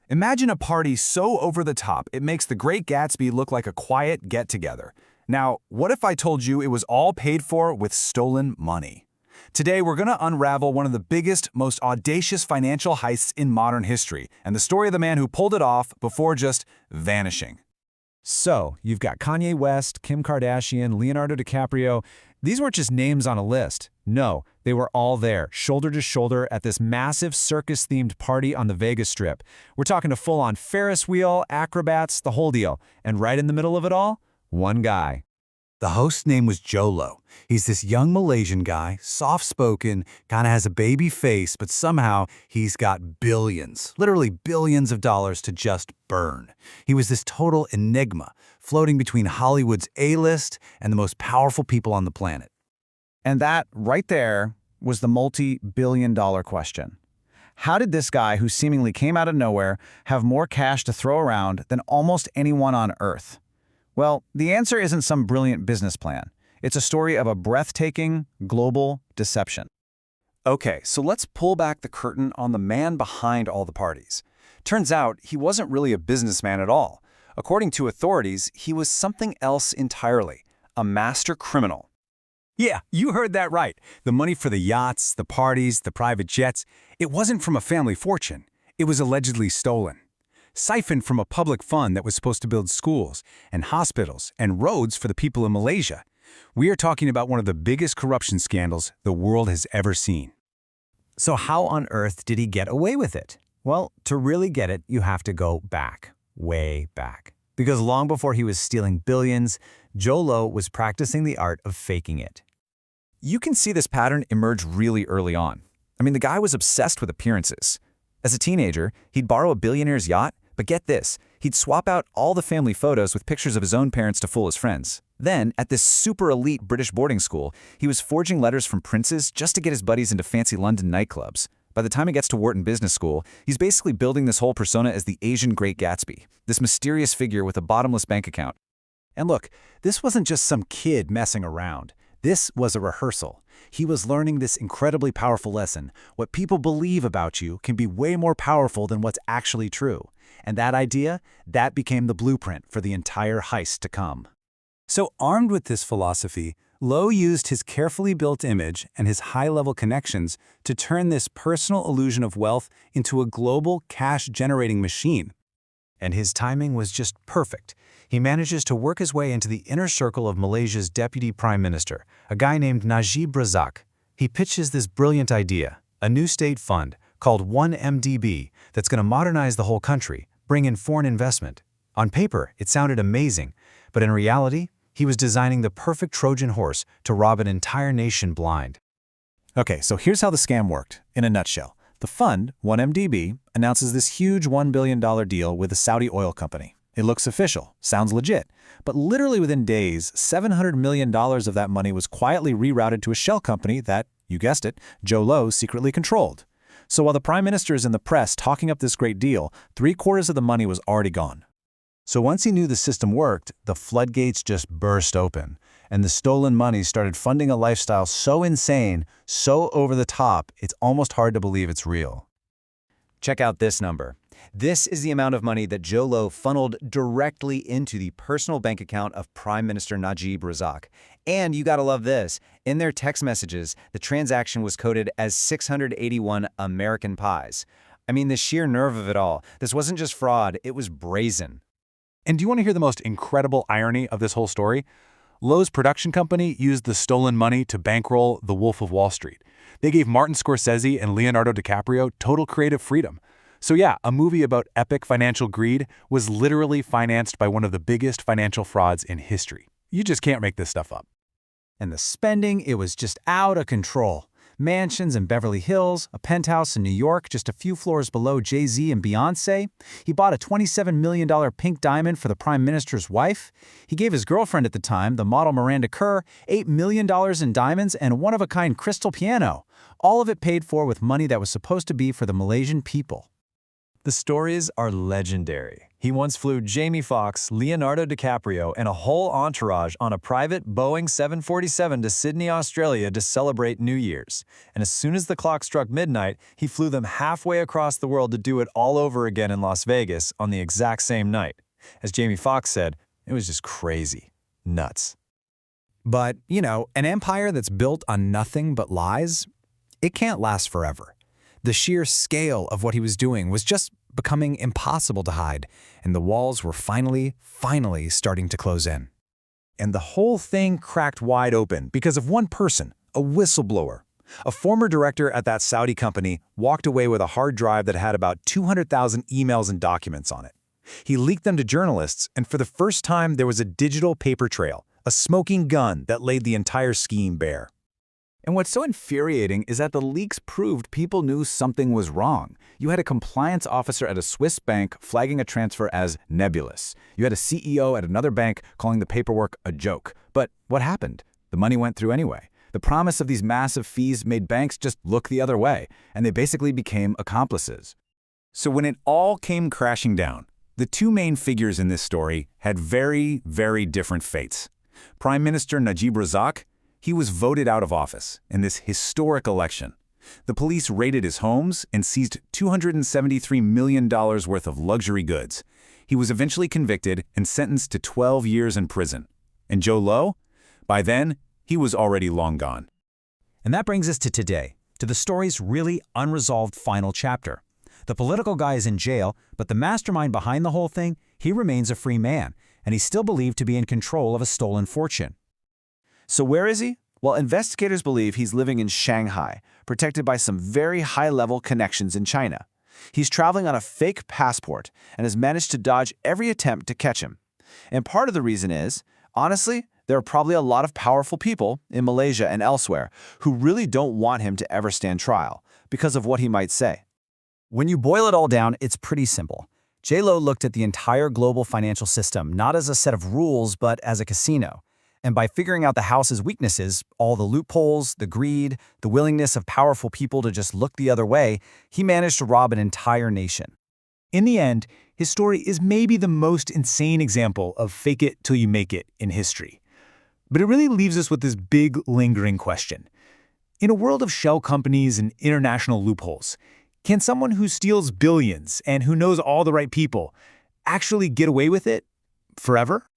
Imagine a party so over the top it makes The Great Gatsby look like a quiet get-together. Now, what if I told you it was all paid for with stolen money? Today, we're going to unravel one of the biggest, most audacious financial heists in modern history, and the story of the man who pulled it off before just vanishing. So, you've got Kanye West, Kim Kardashian, Leonardo DiCaprio. These weren't just names on a list. No, they were all there, shoulder to shoulder, at this massive circus-themed party on the Vegas Strip. We're talking a full-on Ferris wheel, acrobats, the whole deal. And right in the middle of it all, one guy. The host's name was Jolo. He's this young Malaysian guy, soft-spoken, kind of has a baby face, but somehow he's got billions, literally billions of dollars to just burn. He was this total enigma, floating between Hollywood's A-list and the most powerful people on the planet. And that, right there, was the multi-billion-dollar question. How did this guy, who seemingly came out of nowhere, have more cash to throw around than almost anyone on Earth? Well, the answer isn't some brilliant business plan. It's a story of a breathtaking, global deception. Okay, so let's pull back the curtain on the man behind all the parties. Turns out he wasn't really a businessman at all. According to authorities, he was something else entirely, a master criminal. Yeah, you heard that right. The money for the yachts, the parties, the private jets, it wasn't from a family fortune. It was allegedly stolen. Siphoned from a public fund that was supposed to build schools and hospitals and roads for the people in Malaysia. We are talking about one of the biggest corruption scandals the world has ever seen. So how on earth did he get away with it? Well, to really get it, you have to go back, way back. Because long before he was stealing billions, Jolo was practicing the art of faking it. You can see this pattern emerge really early on. I mean, the guy was obsessed with appearances. As a teenager, he'd borrow a billionaire's yacht, but get this, he'd swap out all the family photos with pictures of his own parents to fool his friends. Then, at this super elite British boarding school, he was forging letters from princes just to get his buddies into fancy London nightclubs. By the time he gets to Wharton Business School, he's basically building this whole persona as the Asian Great Gatsby, this mysterious figure with a bottomless bank account. And look, this wasn't just some kid messing around. This was a rehearsal. He was learning this incredibly powerful lesson. What people believe about you can be way more powerful than what's actually true. And that idea, that became the blueprint for the entire heist to come. So armed with this philosophy, Lo used his carefully built image and his high-level connections to turn this personal illusion of wealth into a global cash-generating machine. And his timing was just perfect. He manages to work his way into the inner circle of Malaysia's deputy prime minister, a guy named Najib Razak. He pitches this brilliant idea, a new state fund called 1MDB that's going to modernize the whole country, bring in foreign investment. On paper, it sounded amazing, but in reality, he was designing the perfect Trojan horse to rob an entire nation blind. Okay, so here's how the scam worked, in a nutshell. The fund, 1MDB, announces this huge $1 billion deal with a Saudi oil company. It looks official, sounds legit, but literally within days, $700 million of that money was quietly rerouted to a shell company that, you guessed it, Jolo secretly controlled. So while the prime minister is in the press talking up this great deal, 3/4 of the money was already gone. So once he knew the system worked, the floodgates just burst open, and the stolen money started funding a lifestyle so insane, so over the top, it's almost hard to believe it's real. Check out this number. This is the amount of money that Jolo funneled directly into the personal bank account of Prime Minister Najib Razak. And you gotta love this. In their text messages, the transaction was coded as 681 American pies. I mean, the sheer nerve of it all. This wasn't just fraud, it was brazen. And do you want to hear the most incredible irony of this whole story? Lowe's production company used the stolen money to bankroll The Wolf of Wall Street. They gave Martin Scorsese and Leonardo DiCaprio total creative freedom. So yeah, a movie about epic financial greed was literally financed by one of the biggest financial frauds in history. You just can't make this stuff up. And the spending, it was just out of control. Mansions in Beverly Hills, a penthouse in New York just a few floors below Jay-Z and Beyoncé. He bought a $27 million pink diamond for the prime minister's wife. He gave his girlfriend at the time, the model Miranda Kerr, $8 million in diamonds and a one-of-a-kind crystal piano. All of it paid for with money that was supposed to be for the Malaysian people. The stories are legendary. He once flew Jamie Foxx, Leonardo DiCaprio, and a whole entourage on a private Boeing 747 to Sydney, Australia to celebrate New Year's. And as soon as the clock struck midnight, he flew them halfway across the world to do it all over again in Las Vegas on the exact same night. As Jamie Foxx said, it was just crazy. Nuts. But, an empire that's built on nothing but lies, it can't last forever. The sheer scale of what he was doing was just becoming impossible to hide, and the walls were finally starting to close in. And the whole thing cracked wide open because of one person, a whistleblower. A former director at that Saudi company walked away with a hard drive that had about 200,000 emails and documents on it. He leaked them to journalists, and for the first time there was a digital paper trail, a smoking gun that laid the entire scheme bare. And what's so infuriating is that the leaks proved people knew something was wrong. You had a compliance officer at a Swiss bank flagging a transfer as nebulous. You had a CEO at another bank calling the paperwork a joke. But what happened? The money went through anyway. The promise of these massive fees made banks just look the other way, and they basically became accomplices. So when it all came crashing down, the two main figures in this story had very, very different fates. Prime Minister Najib Razak, he was voted out of office in this historic election. The police raided his homes and seized $273 million worth of luxury goods. He was eventually convicted and sentenced to 12 years in prison. And Joe Low? By then, he was already long gone. And that brings us to today, to the story's really unresolved final chapter. The political guy is in jail, but the mastermind behind the whole thing, he remains a free man, and he's still believed to be in control of a stolen fortune. So where is he? Well, investigators believe he's living in Shanghai, protected by some very high-level connections in China. He's traveling on a fake passport and has managed to dodge every attempt to catch him. And part of the reason is, honestly, there are probably a lot of powerful people in Malaysia and elsewhere who really don't want him to ever stand trial because of what he might say. When you boil it all down, it's pretty simple. J-Lo looked at the entire global financial system not as a set of rules, but as a casino. And by figuring out the house's weaknesses, all the loopholes, the greed, the willingness of powerful people to just look the other way, he managed to rob an entire nation. In the end, his story is maybe the most insane example of fake it till you make it in history. But it really leaves us with this big, lingering question. In a world of shell companies and international loopholes, can someone who steals billions and who knows all the right people actually get away with it forever?